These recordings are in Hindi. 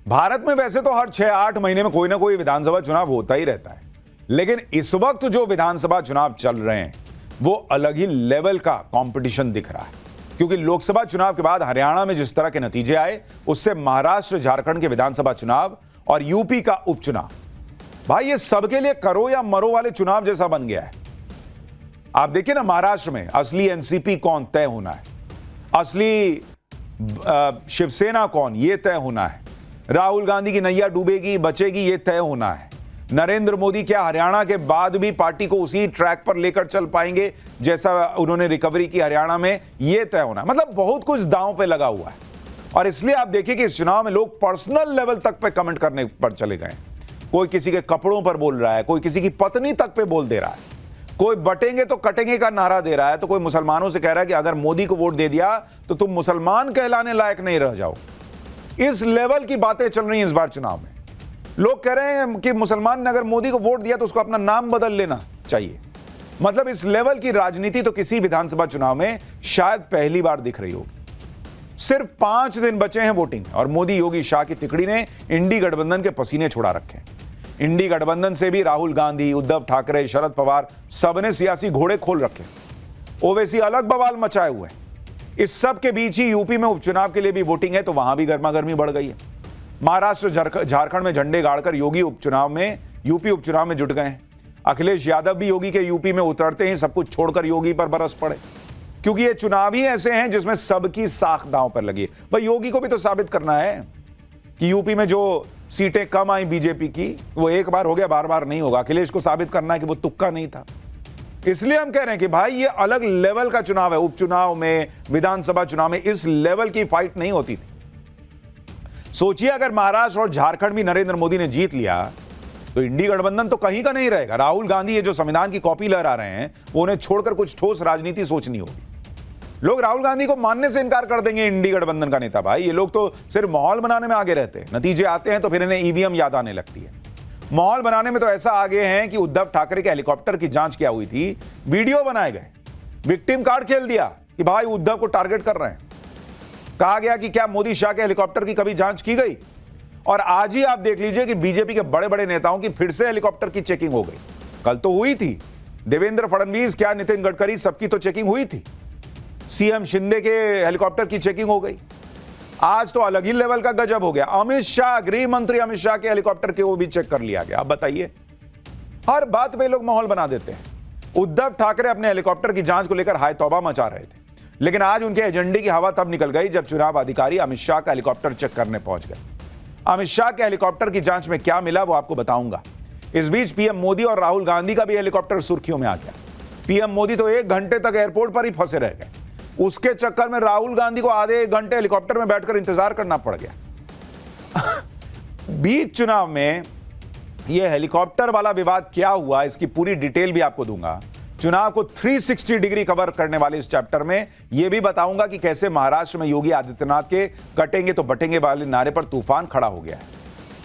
भारत में वैसे तो हर 6-8 महीने में कोई ना कोई विधानसभा चुनाव होता ही रहता है, लेकिन इस वक्त जो विधानसभा चुनाव चल रहे हैं वो अलग ही लेवल का कंपटीशन दिख रहा है, क्योंकि लोकसभा चुनाव के बाद हरियाणा में जिस तरह के नतीजे आए, उससे महाराष्ट्र, झारखंड के विधानसभा चुनाव और यूपी का उपचुनाव, भाई ये सबके लिए करो या मरो वाले चुनाव जैसा बन गया है। आप देखिए ना, महाराष्ट्र में असली एनसीपी कौन तय होना है, असली शिवसेना कौन ये तय होना है, राहुल गांधी की नैया डूबेगी बचेगी ये तय होना है, नरेंद्र मोदी क्या हरियाणा के बाद भी पार्टी को उसी ट्रैक पर लेकर चल पाएंगे जैसा उन्होंने रिकवरी की हरियाणा में, ये तय होना है। मतलब बहुत कुछ दांव पे लगा हुआ है, और इसलिए आप देखिए कि इस चुनाव में लोग पर्सनल लेवल तक पे कमेंट करने पर चले गए। कोई किसी के कपड़ों पर बोल रहा है, कोई किसी की पत्नी तक पे बोल दे रहा है, कोई बटेंगे तो कटेंगे का नारा दे रहा है, तो कोई मुसलमानों से कह रहा है कि अगर मोदी को वोट दे दिया तो तुम मुसलमान कहलाने लायक नहीं रह जाओ। इस लेवल की बातें चल रही हैं इस बार चुनाव में। लोग कह रहे हैं कि मुसलमान ने अगर मोदी को वोट दिया तो उसको अपना नाम बदल लेना चाहिए। मतलब इस लेवल की राजनीति तो किसी विधानसभा चुनाव में शायद पहली बार दिख रही होगी। सिर्फ 5 दिन बचे हैं वोटिंग और मोदी योगी शाह की तिकड़ी ने इंडी गठबंधन के पसीने छुड़ा रखे हैं। इंडी गठबंधन से भी राहुल गांधी, उद्धव ठाकरे, शरद पवार सबने सियासी घोड़े खोल रखे। ओवैसी अलग बवाल मचाए हुए हैं। इस सब के बीच ही यूपी में उपचुनाव के लिए भी वोटिंग है, तो वहां भी गर्मागर्मी बढ़ गई है। महाराष्ट्र, झारखंड में झंडे गाड़कर योगी यूपी उपचुनाव में जुट गए हैं। अखिलेश यादव भी योगी के यूपी में उतरते ही सब कुछ छोड़कर योगी पर बरस पड़े, क्योंकि ये चुनाव ही ऐसे हैं जिसमें सबकी साख दांव पर लगी है। भाई योगी को भी तो साबित करना है कि यूपी में जो सीटें कम आई बीजेपी की, वो एक बार हो गया, बार बार नहीं होगा। अखिलेश को साबित करना है कि वो तुक्का नहीं था। इसलिए हम कह रहे हैं कि भाई ये अलग लेवल का चुनाव है। उपचुनाव में, विधानसभा चुनाव में इस लेवल की फाइट नहीं होती थी। सोचिए अगर महाराष्ट्र और झारखंड भी नरेंद्र मोदी ने जीत लिया तो इंडी गठबंधन तो कहीं का नहीं रहेगा। राहुल गांधी ये जो संविधान की कॉपी लहरा रहे हैं, वो उन्हें छोड़कर कुछ ठोस राजनीति सोचनी होगी। लोग राहुल गांधी को मानने से इनकार कर देंगे इंडी गठबंधन का नेता। भाई ये लोग तो सिर्फ माहौल बनाने में आगे रहते हैं। नतीजे आते हैं तो फिर इन्हें ईवीएम याद आने लगती है। माहौल बनाने में तो ऐसा आगे हैं कि उद्धव ठाकरे के हेलीकॉप्टर की जांच क्या हुई थी, वीडियो बनाए गए, विक्टिम कार्ड खेल दिया कि भाई उद्धव को टारगेट कर रहे हैं। कहा गया कि क्या मोदी शाह के हेलीकॉप्टर की कभी जांच की गई? और आज ही आप देख लीजिए कि बीजेपी के बड़े बड़े नेताओं की फिर से हेलीकॉप्टर की चेकिंग हो गई। कल तो हुई थी, देवेंद्र फडणवीस, क्या नितिन गडकरी, सबकी तो चेकिंग हुई थी। सीएम शिंदे के हेलीकॉप्टर की चेकिंग हो गई। आज तो अलग ही लेवल का गजब हो गया। अमित शाह, गृह मंत्री अमित शाह के हेलीकॉप्टर के वो भी चेक कर लिया गया। अब बताइए, हर बात पे लोग माहौल बना देते हैं। उद्धव ठाकरे अपने हेलीकॉप्टर की जांच को लेकर हाय तौबा मचा रहे थे, लेकिन आज उनके एजेंडे की हवा तब निकल गई जब चुनाव अधिकारी अमित शाह का हेलीकॉप्टर चेक करने पहुंच गए। अमित शाह के हेलीकॉप्टर की जांच में क्या मिला वो आपको बताऊंगा। इस बीच पीएम मोदी और राहुल गांधी का भी हेलीकॉप्टर सुर्खियों में आ गया। पीएम मोदी तो 1 घंटे तक एयरपोर्ट पर ही फंसे रह गए। उसके चक्कर में राहुल गांधी को आधे 1 घंटे हेलीकॉप्टर में बैठकर इंतजार करना पड़ गया। बीच चुनाव में यह हेलीकॉप्टर वाला विवाद क्या हुआ, इसकी पूरी डिटेल भी आपको दूंगा। चुनाव को 360 डिग्री कवर करने वाले इस चैप्टर में यह भी बताऊंगा कि कैसे महाराष्ट्र में योगी आदित्यनाथ के कटेंगे तो बटेंगे वाले नारे पर तूफान खड़ा हो गया है।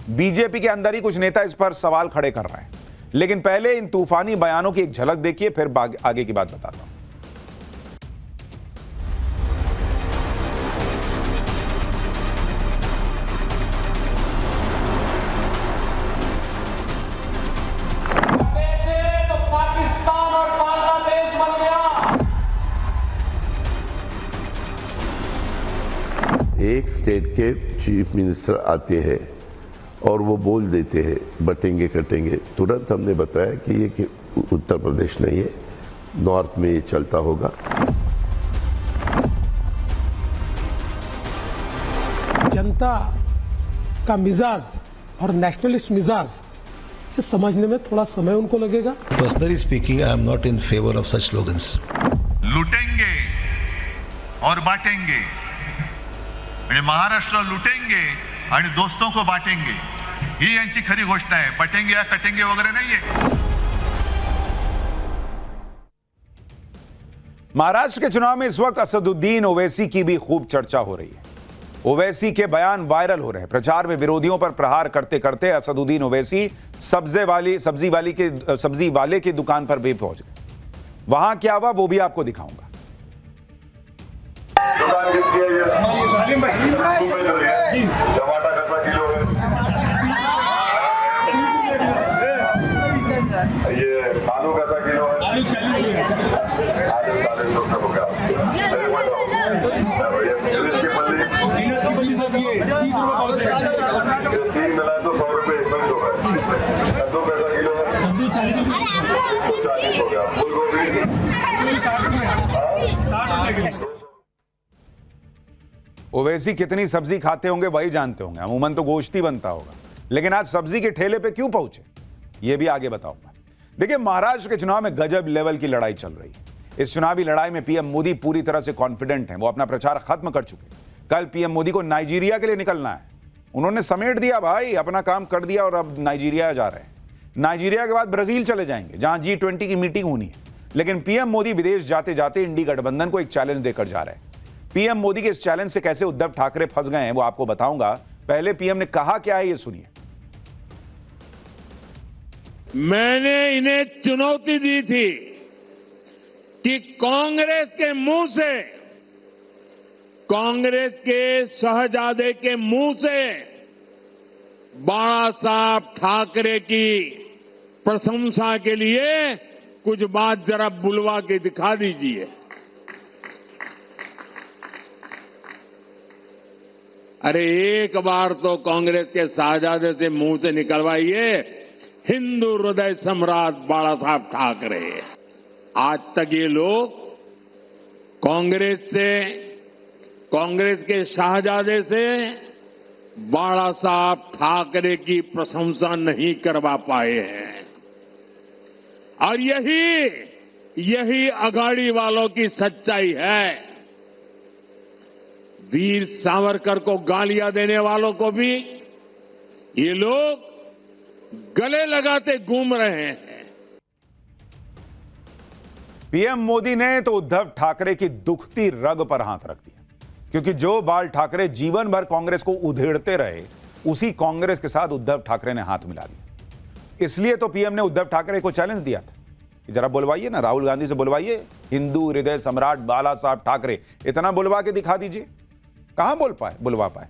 बीजेपी के अंदर ही कुछ नेता इस पर सवाल खड़े कर रहे हैं। लेकिन पहले इन तूफानी बयानों की एक झलक देखिए, फिर आगे की बात बताता हूं। एक स्टेट के चीफ मिनिस्टर आते हैं और वो बोल देते हैं बटेंगे कटेंगे, तुरंत हमने बताया कि ये कि उत्तर प्रदेश नहीं है, नॉर्थ में ये चलता होगा। जनता का मिजाज और नेशनलिस्ट मिजाज ये समझने में थोड़ा समय उनको लगेगा। Personally speaking, I am not in favour of such slogans. लुटेंगे और बांटेंगे, महाराष्ट्र लुटेंगे आणि दोस्तों को बांटेंगे, ही यांची खरी घोषणा आहे। बटेंगे या कटेंगे वगैरह नहीं है। महाराष्ट्र के चुनाव में इस वक्त असदुद्दीन ओवैसी की भी खूब चर्चा हो रही है। ओवैसी के बयान वायरल हो रहे हैं। प्रचार में विरोधियों पर प्रहार करते करते असदुद्दीन ओवैसी सब्जी वाले की दुकान पर भी पहुंच गए। वहां क्या हुआ वो भी आपको दिखाऊंगा। टमाटर कितना किलो है? तीन मिलाए तो 100 रुपए इसमें हो गए, 2 पैसा किलो है, 40 हो गया। फूल गोभी 60 रुपए। ओवैसी कितनी सब्जी खाते होंगे वही जानते होंगे, अमूमन तो गोश्त ही बनता होगा, लेकिन आज सब्जी के ठेले पे क्यों पहुंचे ये भी आगे बताऊंगा। देखिए, महाराष्ट्र के चुनाव में गजब लेवल की लड़ाई चल रही है। इस चुनावी लड़ाई में पीएम मोदी पूरी तरह से कॉन्फिडेंट हैं। वो अपना प्रचार खत्म कर चुके हैं। कल पीएम मोदी को नाइजीरिया के लिए निकलना है। उन्होंने समेट दिया भाई, अपना काम कर दिया और अब नाइजीरिया जा रहे हैं। नाइजीरिया के बाद ब्राजील चले जाएंगे जहां G20 की मीटिंग होनी है। लेकिन पीएम मोदी विदेश जाते जाते इंडी गठबंधन को एक चैलेंज देकर जा रहे हैं। पीएम मोदी के इस चैलेंज से कैसे उद्धव ठाकरे फंस गए हैं वो आपको बताऊंगा। पहले पीएम ने कहा क्या है ये सुनिए। मैंने इन्हें चुनौती दी थी कि कांग्रेस के मुंह से, कांग्रेस के शहजादे के मुंह से बाला साहब ठाकरे की प्रशंसा के लिए कुछ बात जरा बुलवा के दिखा दीजिए। अरे एक बार तो कांग्रेस के शहजादे से मुंह से निकलवाइए, हिंदू हृदय सम्राट बाला साहब ठाकरे। आज तक ये लोग कांग्रेस से, कांग्रेस के शहजादे से बाला साहब ठाकरे की प्रशंसा नहीं करवा पाए हैं। और यही अघाड़ी वालों की सच्चाई है। वीर सावरकर को गालियां देने वालों को भी ये लोग गले लगाते घूम रहे हैं। पीएम मोदी ने तो उद्धव ठाकरे की दुखती रग पर हाथ रख दिया, क्योंकि जो बाल ठाकरे जीवन भर कांग्रेस को उधेड़ते रहे, उसी कांग्रेस के साथ उद्धव ठाकरे ने हाथ मिला दिया। इसलिए तो पीएम ने उद्धव ठाकरे को चैलेंज दिया था कि जरा बुलवाइए ना, राहुल गांधी से बुलवाइए, हिंदू हृदय सम्राट बाला साहब ठाकरे, इतना बुलवा के दिखा दीजिए। कहां बुलवा पाए।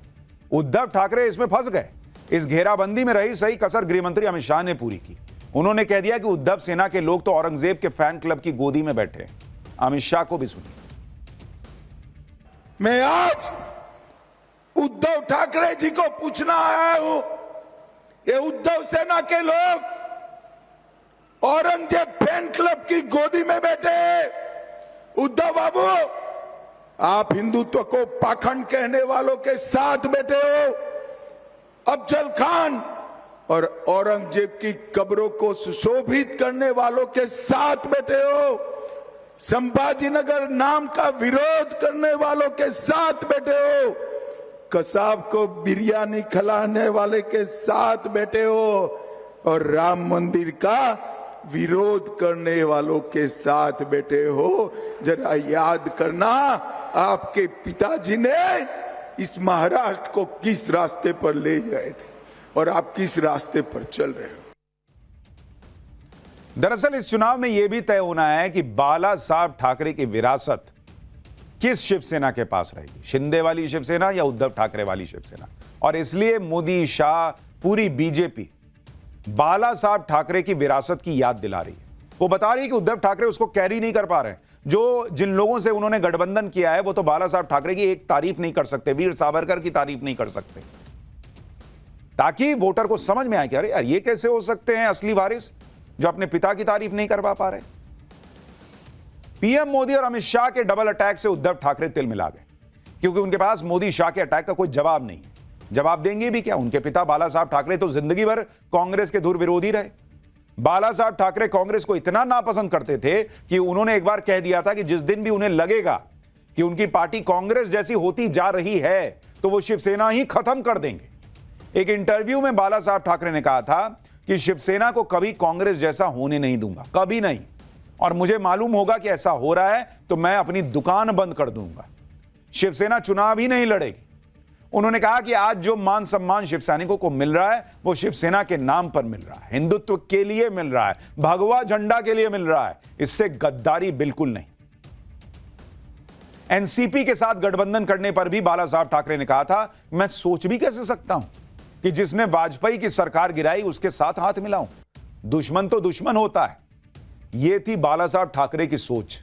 उद्धव ठाकरे इसमें फंस गए। इस घेराबंदी में रही सही कसर गृहमंत्री अमित शाह ने पूरी की। उन्होंने कह दिया कि उद्धव सेना के लोग तो औरंगजेब के फैन क्लब की गोदी में बैठे हैं। अमित शाह को भी सुनिए। मैं आज उद्धव ठाकरे जी को पूछना आया हूं, ये उद्धव सेना के लोग औरंगजेब फैन क्लब की गोदी में बैठे हैं। उद्धव बाबू, आप हिंदुत्व को पाखंड कहने वालों के साथ बैठे हो। अफजल खान और औरंगजेब की कब्रों को सुशोभित करने वालों के साथ बैठे हो। संभाजीनगर नाम का विरोध करने वालों के साथ बैठे हो। कसाब को बिरयानी खिलाने वाले के साथ बैठे हो और राम मंदिर का विरोध करने वालों के साथ बैठे हो। जरा याद करना, आपके पिताजी ने इस महाराष्ट्र को किस रास्ते पर ले गए थे और आप किस रास्ते पर चल रहे हो। दरअसल इस चुनाव में यह भी तय होना है कि बाला साहब ठाकरे की विरासत किस शिवसेना के पास रहेगी, शिंदे वाली शिवसेना या उद्धव ठाकरे वाली शिवसेना। और इसलिए मोदी, शाह, पूरी बीजेपी बाला साहब ठाकरे की विरासत की याद दिला रही है। वो बता रही है कि उद्धव ठाकरे उसको कैरी नहीं कर पा रहे हैं। जो जिन लोगों से उन्होंने गठबंधन किया है वो तो बाला साहब ठाकरे की एक तारीफ नहीं कर सकते, वीर सावरकर की तारीफ नहीं कर सकते, ताकि वोटर को समझ में आए कि अरे यार ये कैसे हो सकते हैं असली वारिस जो अपने पिता की तारीफ नहीं करवा पा रहे। पीएम मोदी और अमित शाह के डबल अटैक से उद्धव ठाकरे तिल मिला गए, क्योंकि उनके पास मोदी शाह के अटैक का कोई जवाब नहीं है। जवाब देंगे भी क्या? उनके पिता बाला साहब ठाकरे तो जिंदगी भर कांग्रेस के धुर विरोधी रहे। बाला साहब ठाकरे कांग्रेस को इतना नापसंद करते थे कि उन्होंने एक बार कह दिया था कि जिस दिन भी उन्हें लगेगा कि उनकी पार्टी कांग्रेस जैसी होती जा रही है तो वो शिवसेना ही खत्म कर देंगे। एक इंटरव्यू में बाला साहब ठाकरे ने कहा था कि शिवसेना को कभी कांग्रेस जैसा होने नहीं दूंगा, कभी नहीं, और मुझे मालूम होगा कि ऐसा हो रहा है तो मैं अपनी दुकान बंद कर दूंगा। शिवसेना चुनाव ही नहीं लड़ेगी। उन्होंने कहा कि आज जो मान सम्मान शिव सैनिकों को मिल रहा है वो शिवसेना के नाम पर मिल रहा है, हिंदुत्व के लिए मिल रहा है, भगवा झंडा के लिए मिल रहा है, इससे गद्दारी बिल्कुल नहीं। एनसीपी के साथ गठबंधन करने पर भी बाला साहब ठाकरे ने कहा था, मैं सोच भी कैसे सकता हूं कि जिसने वाजपेयी की सरकार गिराई उसके साथ हाथ मिलाऊं। दुश्मन तो दुश्मन होता है। यह थी बाला साहब ठाकरे की सोच,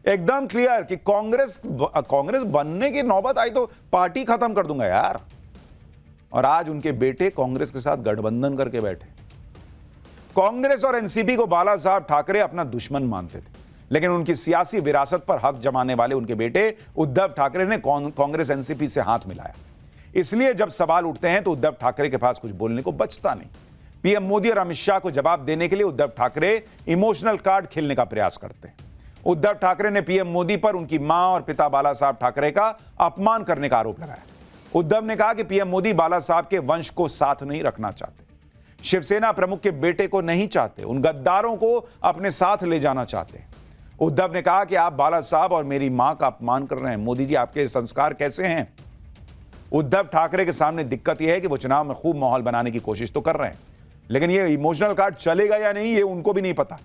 एकदम क्लियर कि कांग्रेस बनने की नौबत आई तो पार्टी खत्म कर दूंगा यार। और आज उनके बेटे कांग्रेस के साथ गठबंधन करके बैठे। कांग्रेस और एनसीपी को बाला साहब ठाकरे अपना दुश्मन मानते थे, लेकिन उनकी सियासी विरासत पर हक जमाने वाले उनके बेटे उद्धव ठाकरे ने कांग्रेस एनसीपी से हाथ मिलाया। इसलिए जब सवाल उठते हैं तो उद्धव ठाकरे के पास कुछ बोलने को बचता नहीं। पीएम मोदी और अमित शाह को जवाब देने के लिए उद्धव ठाकरे इमोशनल कार्ड खेलने का प्रयास करते हैं। उद्धव ठाकरे ने पीएम मोदी पर उनकी मां और पिता बाला साहब ठाकरे का अपमान करने का आरोप लगाया। उद्धव ने कहा कि पीएम मोदी बाला साहब के वंश को साथ नहीं रखना चाहते, शिवसेना प्रमुख के बेटे को नहीं चाहते, उन गद्दारों को अपने साथ ले जाना चाहते। उद्धव ने कहा कि आप बाला साहब और मेरी मां का अपमान कर रहे हैं। मोदी जी, आपके संस्कार कैसे हैं? उद्धव ठाकरे के सामने दिक्कत यह है कि वो चुनाव में खूब माहौल बनाने की कोशिश तो कर रहे हैं, लेकिन ये इमोशनल कार्ड चलेगा या नहीं ये उनको भी नहीं पता।